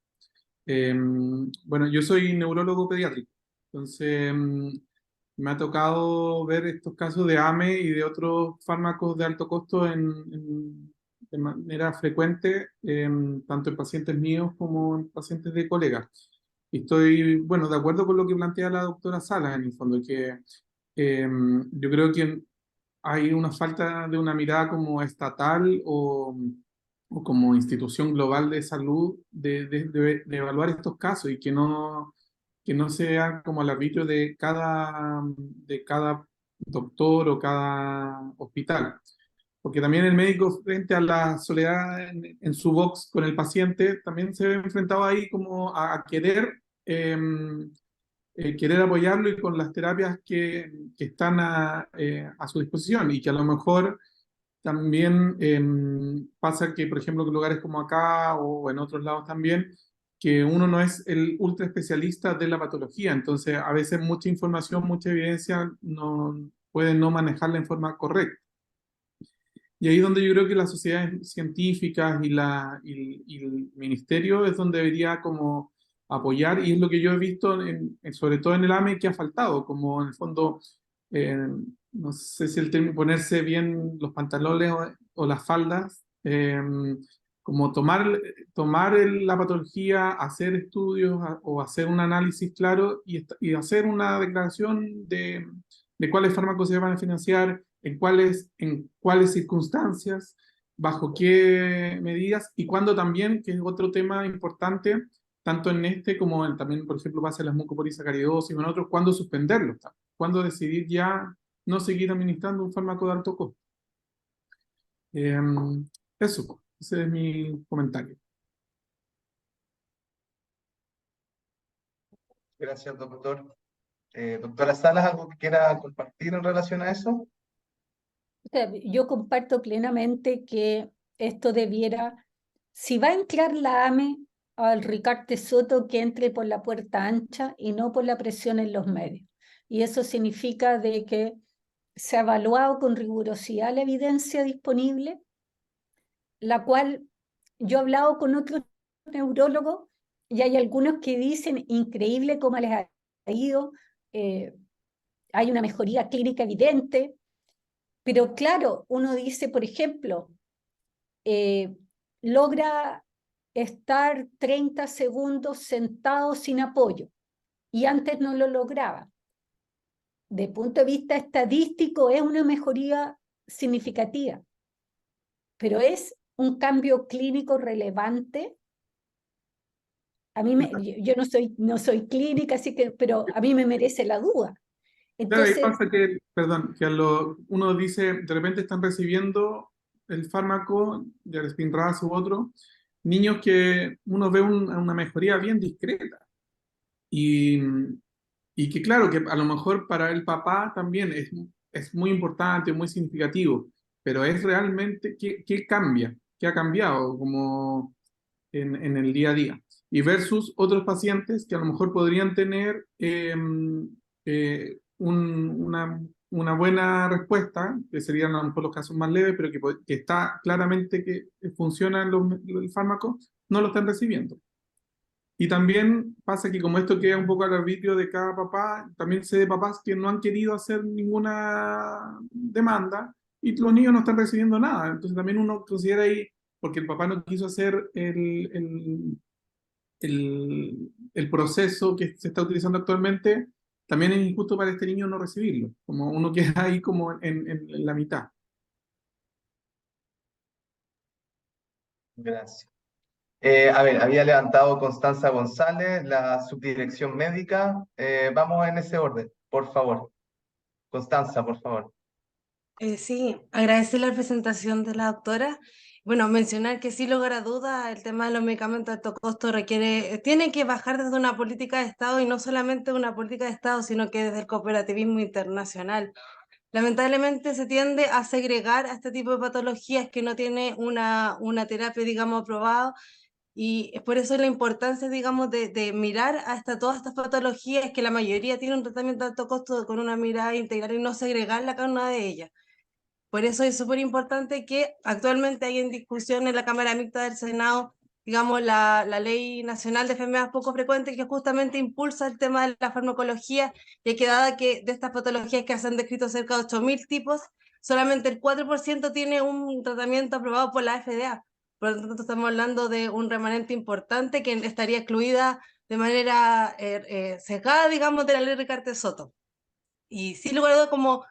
Bueno, yo soy neurólogo pediátrico, entonces me ha tocado ver estos casos de AME y de otros fármacos de alto costo de manera frecuente, tanto en pacientes míos como en pacientes de colegas. Y estoy, bueno, de acuerdo con lo que plantea la doctora Salas, en el fondo, que yo creo que hay una falta de una mirada como estatal o como institución global de salud de evaluar estos casos y que no sea como al arbitrio de cada doctor o cada hospital. Porque también el médico frente a la soledad en su box con el paciente también se ve enfrentado ahí como a querer querer apoyarlo y con las terapias que están a su disposición y que a lo mejor también pasa que, por ejemplo, en lugares como acá o en otros lados también, que uno no es el ultra especialista de la patología, entonces a veces mucha información, mucha evidencia no puede no manejarla en forma correcta. Y ahí es donde yo creo que las sociedades científicas y el ministerio es donde debería como apoyar, y es lo que yo he visto, sobre todo en el AME, que ha faltado, como en el fondo, eh, no sé si el término, ponerse bien los pantalones o las faldas, como tomar la patología, hacer estudios o hacer un análisis claro y hacer una declaración de cuáles fármacos se van a financiar, en cuáles circunstancias, bajo qué medidas y cuándo también, que es otro tema importante, tanto en este como también, por ejemplo, pasa en las mucopolisacaridosis o en otros, cuándo suspenderlo, cuándo decidir ya no seguir administrando un fármaco de alto costo. Eso, ese es mi comentario. Gracias, doctor. Doctora Salas, ¿algo que quiera compartir en relación a eso? O sea, yo comparto plenamente que esto debiera, si va a entrar la AME al Ricarte Soto, que entre por la puerta ancha y no por la presión en los medios. Y eso significa de que se ha evaluado con rigurosidad la evidencia disponible, la cual yo he hablado con otros neurólogos y hay algunos que dicen increíble cómo les ha ido, hay una mejoría clínica evidente, pero claro, uno dice, por ejemplo, logra estar 30 segundos sentado sin apoyo y antes no lo lograba. De punto de vista estadístico es una mejoría significativa, pero es un cambio clínico relevante. A mí yo no soy clínica, así que, pero a mí me merece la duda. Claro, y Entonces, pasa que, perdón, que uno dice, de repente están recibiendo el fármaco, ya el Spinraza u otro, niños que uno ve una mejoría bien discreta. Y, y que claro, que a lo mejor para el papá también es muy importante, muy significativo, pero es realmente qué cambia, qué ha cambiado como en el día a día. Y versus otros pacientes que a lo mejor podrían tener una buena respuesta, que serían a lo mejor los casos más leves, pero que está claramente que funciona el fármaco, no lo están recibiendo. Y también pasa que como esto queda un poco al arbitrio de cada papá, también sé de papás que no han querido hacer ninguna demanda y los niños no están recibiendo nada. Entonces también uno considera ahí, porque el papá no quiso hacer el proceso que se está utilizando actualmente, también es injusto para este niño no recibirlo. Como uno queda ahí como en la mitad. Gracias. A ver, había levantado Constanza González, la subdirección médica. Vamos en ese orden, por favor. Constanza, por favor. Sí, agradecer la presentación de la doctora. Bueno, mencionar que sin lugar a duda el tema de los medicamentos de alto costo tiene que bajar desde una política de Estado y no solamente una política de Estado, sino que desde el cooperativismo internacional. Lamentablemente se tiende a segregar a este tipo de patologías que no tiene una terapia, digamos, aprobada. Y es por eso la importancia, digamos, de mirar hasta todas estas patologías, que la mayoría tienen un tratamiento de alto costo con una mirada integral y no segregarla cada una de ellas. Por eso es súper importante que actualmente hay en discusión en la Cámara Mixta del Senado, digamos, la Ley Nacional de Enfermedades Poco Frecuentes, que justamente impulsa el tema de la farmacología, y que dada que de estas patologías que se han descrito cerca de 8.000 tipos, solamente el 4% tiene un tratamiento aprobado por la FDA. Por lo tanto, estamos hablando de un remanente importante que estaría excluida de manera sesgada, digamos, de la Ley Ricarte Soto. Y sin lugar a dudas, como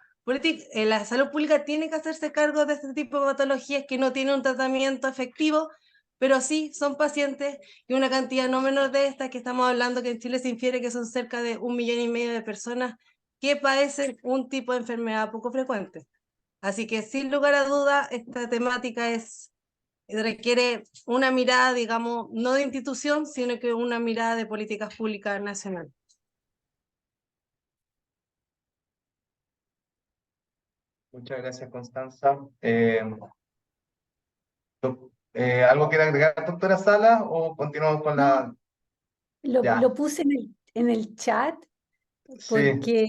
la salud pública tiene que hacerse cargo de este tipo de patologías que no tienen un tratamiento efectivo, pero sí son pacientes, y una cantidad no menor de estas, que estamos hablando que en Chile se infiere que son cerca de 1,5 millones de personas que padecen un tipo de enfermedad poco frecuente. Así que sin lugar a duda esta temática requiere una mirada, digamos, no de institución, sino que una mirada de políticas públicas nacional. Muchas gracias, Constanza. ¿Algo quiere agregar, doctora Sala, o continuamos con la... Ya, lo puse en el chat sí, porque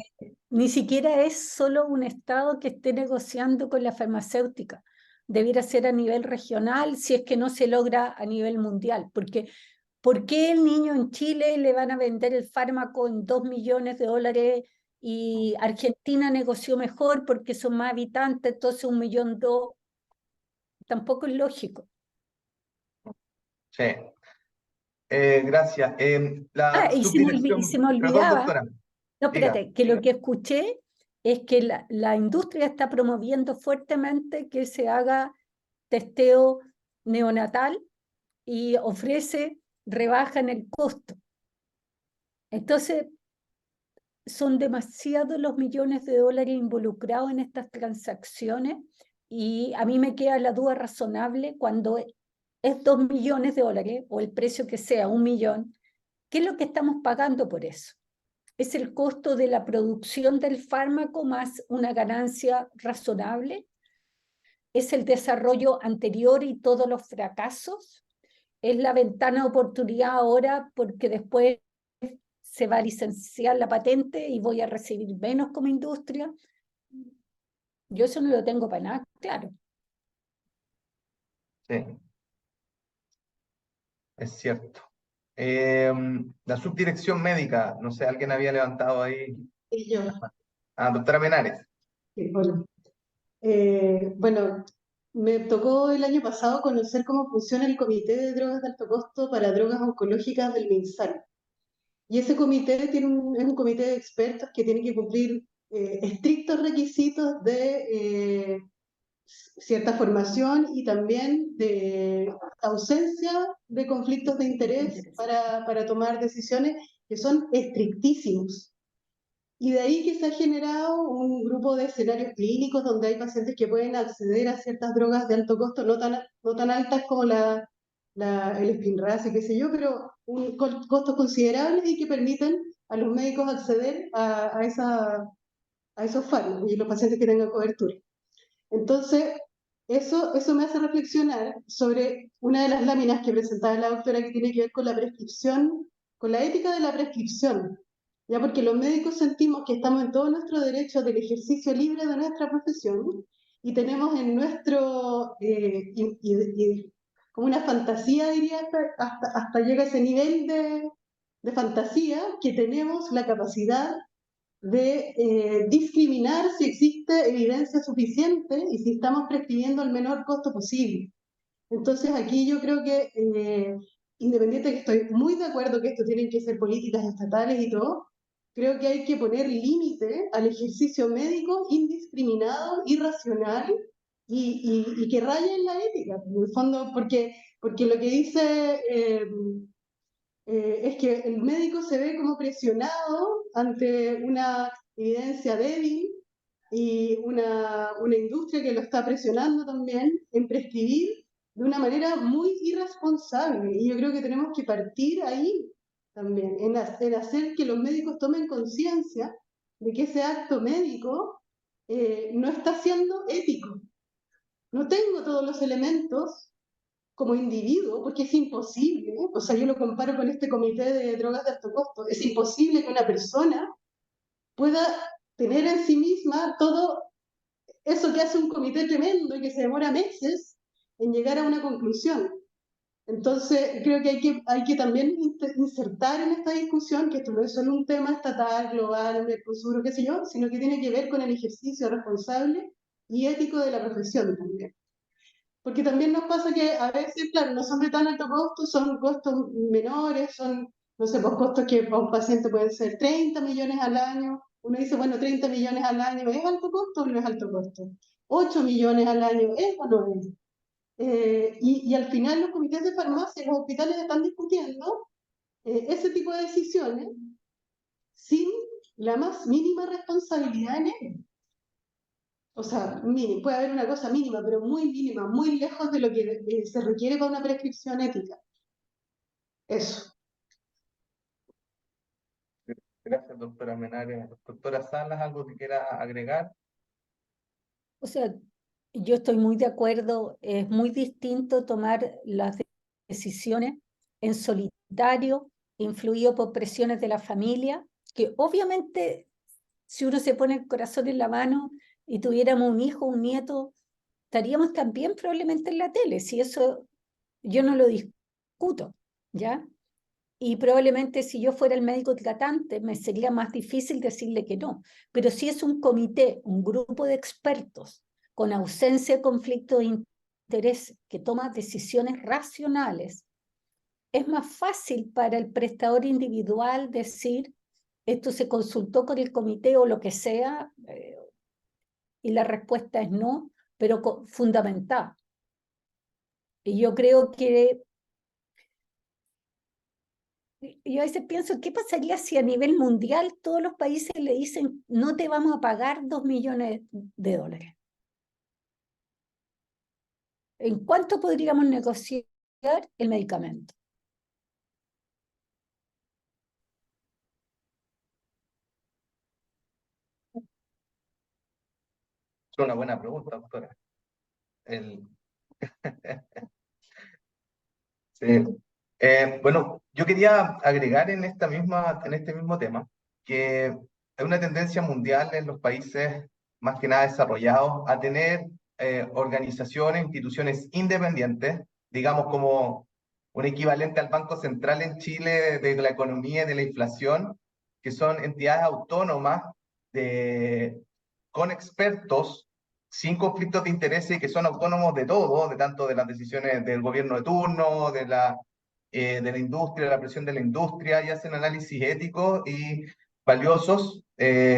ni siquiera es solo un Estado que esté negociando con la farmacéutica. Debiera ser a nivel regional si es que no se logra a nivel mundial. Porque, ¿por qué el niño en Chile le van a vender el fármaco en 2 millones de dólares y Argentina negoció mejor porque son más habitantes, entonces 1,2 millones? Tampoco es lógico. sí. Gracias. La Y se subdirección, me perdón, olvidaba. doctora, No, diga. espérate, que lo que escuché es que la industria está promoviendo fuertemente que se haga testeo neonatal y ofrece rebaja en el costo. Entonces, son demasiados los millones de dólares involucrados en estas transacciones y a mí me queda la duda razonable cuando es 2 millones de dólares o el precio que sea, 1 millón, ¿qué es lo que estamos pagando por eso? es el costo de la producción del fármaco más una ganancia razonable, es el desarrollo anterior y todos los fracasos, es la ventana de oportunidad ahora porque después se va a licenciar la patente y voy a recibir menos como industria. Yo eso no lo tengo para nada claro. Sí, es cierto. La subdirección médica, no sé, alguien había levantado ahí. Y yo, Ah, doctora Menares. sí, bueno. Bueno, me tocó el año pasado conocer cómo funciona el Comité de Drogas de Alto Costo para Drogas Oncológicas del MinSal. Y ese comité es un comité de expertos que tiene que cumplir estrictos requisitos de cierta formación y también de ausencia de conflictos de interés para tomar decisiones que son estrictísimos. Y de ahí que se ha generado un grupo de escenarios clínicos donde hay pacientes que pueden acceder a ciertas drogas de alto costo, no tan altas como el Spinraza y qué sé yo, pero costos considerables y que permiten a los médicos acceder a esos fármacos y los pacientes que tengan cobertura. Entonces, eso me hace reflexionar sobre una de las láminas que presentaba la doctora que tiene que ver con la prescripción, con la ética de la prescripción. Ya porque los médicos sentimos que estamos en todo nuestro derecho del ejercicio libre de nuestra profesión y tenemos en nuestro, como una fantasía, diría, hasta llega a ese nivel de fantasía, que tenemos la capacidad de discriminar si existe evidencia suficiente y si estamos prescribiendo el menor costo posible. Entonces aquí yo creo que, independiente de que estoy muy de acuerdo que esto tienen que ser políticas estatales y todo, creo que hay que poner límite al ejercicio médico indiscriminado, irracional y que raye en la ética, en el fondo, porque lo que dice es que el médico se ve como presionado ante una evidencia débil y una industria que lo está presionando también en prescribir de una manera muy irresponsable. Y yo creo que tenemos que partir ahí también, en hacer que los médicos tomen conciencia de que ese acto médico no está siendo ético. No tengo todos los elementos como individuo, porque es imposible, ¿eh? O sea, yo lo comparo con este comité de drogas de alto costo, es imposible que una persona pueda tener en sí misma todo eso que hace un comité tremendo y que se demora meses en llegar a una conclusión. Entonces, creo que hay que también insertar en esta discusión que esto no es solo un tema estatal, global, Mercosur, qué sé yo, sino que tiene que ver con el ejercicio responsable y ético de la profesión también. Porque también nos pasa que a veces, claro, no son de tan alto costo, son costos menores, son, no sé, pues costos que para un paciente pueden ser 30 millones al año. Uno dice, bueno, 30 millones al año, ¿es alto costo o no es alto costo? 8 millones al año, ¿es o no es? Y al final los comités de farmacia y los hospitales están discutiendo ese tipo de decisiones sin la más mínima responsabilidad en ello. O sea, puede haber una cosa mínima, pero muy mínima, muy lejos de lo que se requiere para una prescripción ética. Eso. Gracias, doctora Menares. Doctora Salas, ¿algo que quiera agregar? O sea, yo estoy muy de acuerdo, es muy distinto tomar las decisiones en solitario, influido por presiones de la familia, que obviamente si uno se pone el corazón en la mano y tuviéramos un hijo, un nieto, estaríamos también probablemente en la tele, si eso yo no lo discuto, ¿ya? Y probablemente si yo fuera el médico tratante me sería más difícil decirle que no. Pero si es un comité, un grupo de expertos con ausencia de conflicto de interés que toma decisiones racionales, es más fácil para el prestador individual decir esto se consultó con el comité o lo que sea, y la respuesta es no, pero fundamentada. Y yo creo que yo a veces pienso, ¿qué pasaría si a nivel mundial todos los países le dicen no te vamos a pagar 2 millones de dólares? ¿En cuánto podríamos negociar el medicamento? Una buena pregunta, doctora. Sí. Bueno, yo quería agregar en este mismo tema que hay una tendencia mundial en los países más que nada desarrollados a tener organizaciones, instituciones independientes, digamos como un equivalente al Banco Central en Chile de la economía y de la inflación, que son entidades autónomas con expertos sin conflictos de intereses y que son autónomos de todo, de tanto de las decisiones del gobierno de turno, de la industria, de la presión de la industria, y hacen análisis éticos y valiosos,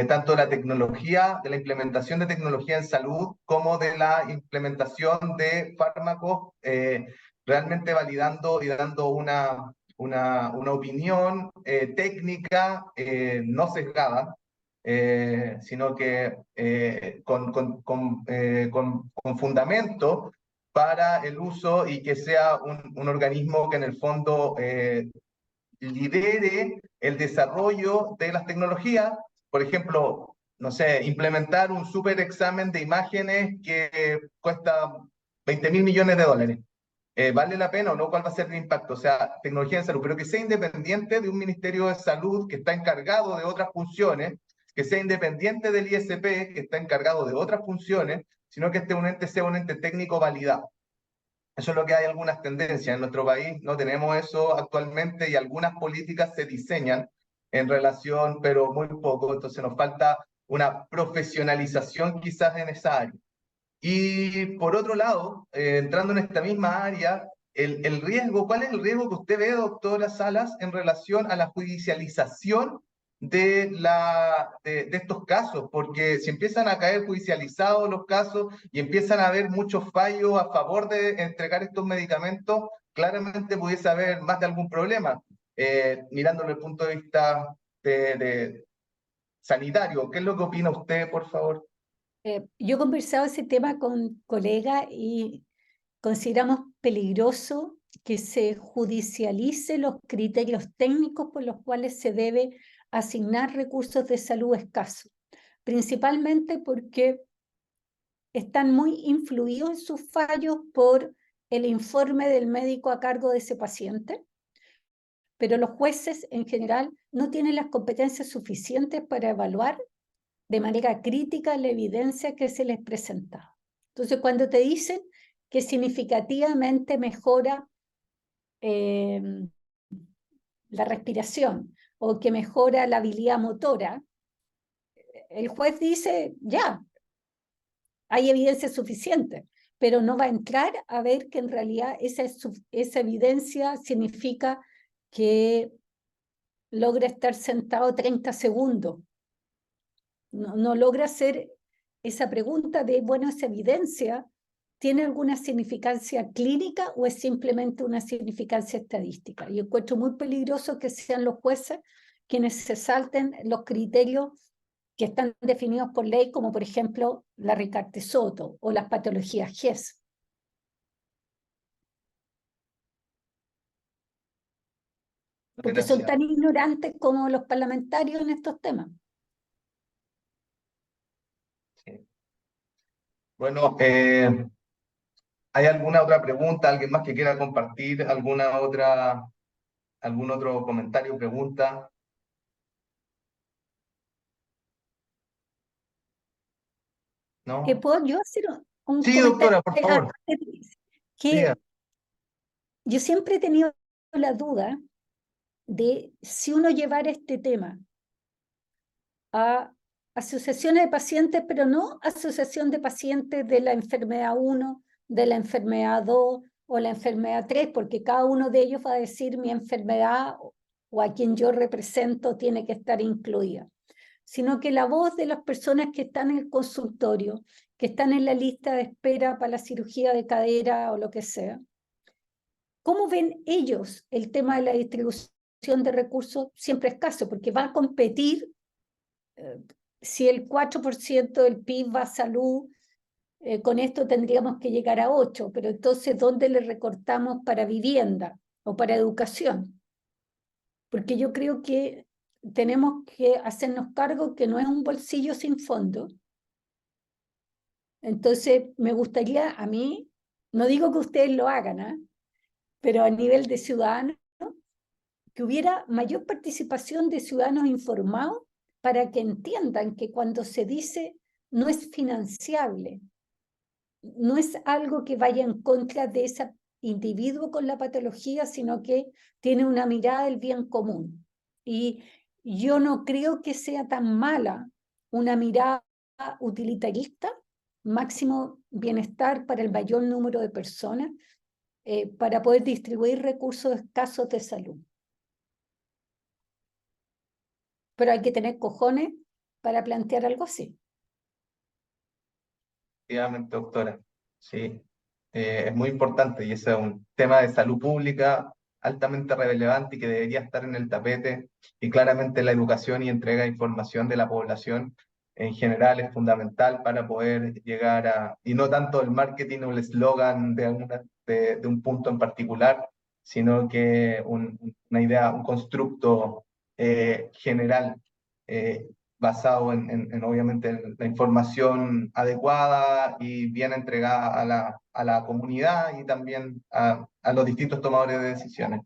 tanto de la tecnología, de la implementación de tecnología en salud, como de la implementación de fármacos, realmente validando y dando una opinión técnica no sesgada, sino que con fundamento para el uso y que sea un organismo que en el fondo lidere el desarrollo de las tecnologías. Por ejemplo, no sé, implementar un super examen de imágenes que cuesta 20.000 millones de dólares. ¿Vale la pena o no? ¿Cuál va a ser el impacto? O sea, tecnología en salud, pero que sea independiente de un Ministerio de Salud que está encargado de otras funciones, que sea independiente del ISP que está encargado de otras funciones, sino que este un ente sea un ente técnico validado. Eso es lo que hay algunas tendencias. En nuestro país no tenemos eso actualmente y algunas políticas se diseñan en relación, pero muy poco. Entonces nos falta una profesionalización quizás en esa área. Y por otro lado, entrando en esta misma área, el riesgo, ¿cuál es el riesgo que usted ve, doctora Salas, en relación a la judicialización de estos casos? Porque si empiezan a caer judicializados los casos y empiezan a haber muchos fallos a favor de entregar estos medicamentos, claramente pudiese haber más de algún problema. Mirándolo desde el punto de vista de sanitario, ¿qué es lo que opina usted, por favor? Yo he conversado ese tema con colegas y consideramos peligroso que se judicialice los criterios técnicos por los cuales se debe asignar recursos de salud escasos, principalmente porque están muy influidos en sus fallos por el informe del médico a cargo de ese paciente, pero los jueces en general no tienen las competencias suficientes para evaluar de manera crítica la evidencia que se les presenta. Entonces, cuando te dicen que significativamente mejora la respiración o que mejora la habilidad motora, el juez dice, ya, hay evidencia suficiente, pero no va a entrar a ver que en realidad esa evidencia significa que logra estar sentado 30 segundos. No logra hacer esa pregunta de, bueno, esa evidencia ¿tiene alguna significancia clínica o es simplemente una significancia estadística? Yo encuentro muy peligroso que sean los jueces quienes se salten los criterios que están definidos por ley, como por ejemplo la Ricarte-Soto o las patologías GES. Porque son tan ignorantes como los parlamentarios en estos temas. Sí. Bueno, ¿hay alguna otra pregunta? ¿Alguien más que quiera compartir? ¿Algún otro comentario, pregunta? ¿No? ¿Puedo yo hacer un Sí, comentario? doctora, por favor. Que yo siempre he tenido la duda de si uno llevara este tema a asociaciones de pacientes, pero no asociación de pacientes de la enfermedad 1, de la enfermedad 2 o la enfermedad 3, porque cada uno de ellos va a decir mi enfermedad o a quien yo represento tiene que estar incluida, sino que la voz de las personas que están en el consultorio, que están en la lista de espera para la cirugía de cadera o lo que sea, ¿cómo ven ellos el tema de la distribución de recursos siempre escaso? Porque va a competir, si el 4% del PIB va a salud, con esto tendríamos que llegar a 8, pero entonces, ¿dónde le recortamos para vivienda o para educación? Porque yo creo que tenemos que hacernos cargo que no es un bolsillo sin fondo Entonces, me gustaría a mí, no digo que ustedes lo hagan, ¿eh? Pero a nivel de ciudadanos, que hubiera mayor participación de ciudadanos informados para que entiendan que cuando se dice no es financiable, no es algo que vaya en contra de ese individuo con la patología, sino que tiene una mirada del bien común. Y yo no creo que sea tan mala una mirada utilitarista, máximo bienestar para el mayor número de personas, para poder distribuir recursos escasos de salud. Pero hay que tener cojones para plantear algo así. Efectivamente, doctora. Sí, es muy importante y ese es un tema de salud pública altamente relevante y que debería estar en el tapete. Y claramente la educación y entrega de información de la población en general es fundamental para poder llegar a, y no tanto el marketing o el eslogan de un punto en particular, sino que una idea, un constructo general. Basado obviamente en la información adecuada y bien entregada a la comunidad y también a los distintos tomadores de decisiones.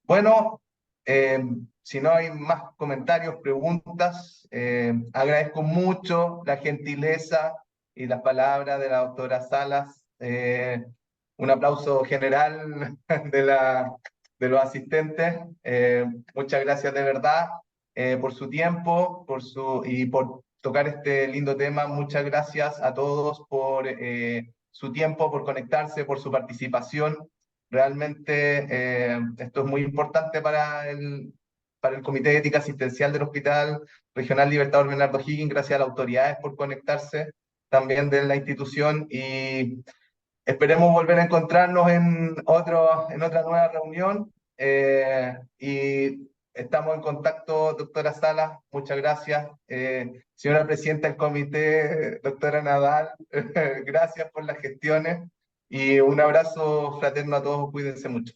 Bueno, si no hay más comentarios, preguntas, agradezco mucho la gentileza y las palabras de la doctora Salas. Un aplauso general de los asistentes. Muchas gracias de verdad por su tiempo y por tocar este lindo tema. Muchas gracias a todos por su tiempo, por conectarse, por su participación. Realmente esto es muy importante para el Comité de Ética Asistencial del Hospital Regional Libertador Bernardo Higgins. Gracias a las autoridades por conectarse también de la institución y esperemos volver a encontrarnos en otra nueva reunión. Y estamos en contacto, doctora Salas. Muchas gracias. Señora Presidenta del Comité, doctora Nadal, gracias por las gestiones. Y un abrazo fraterno a todos, cuídense mucho.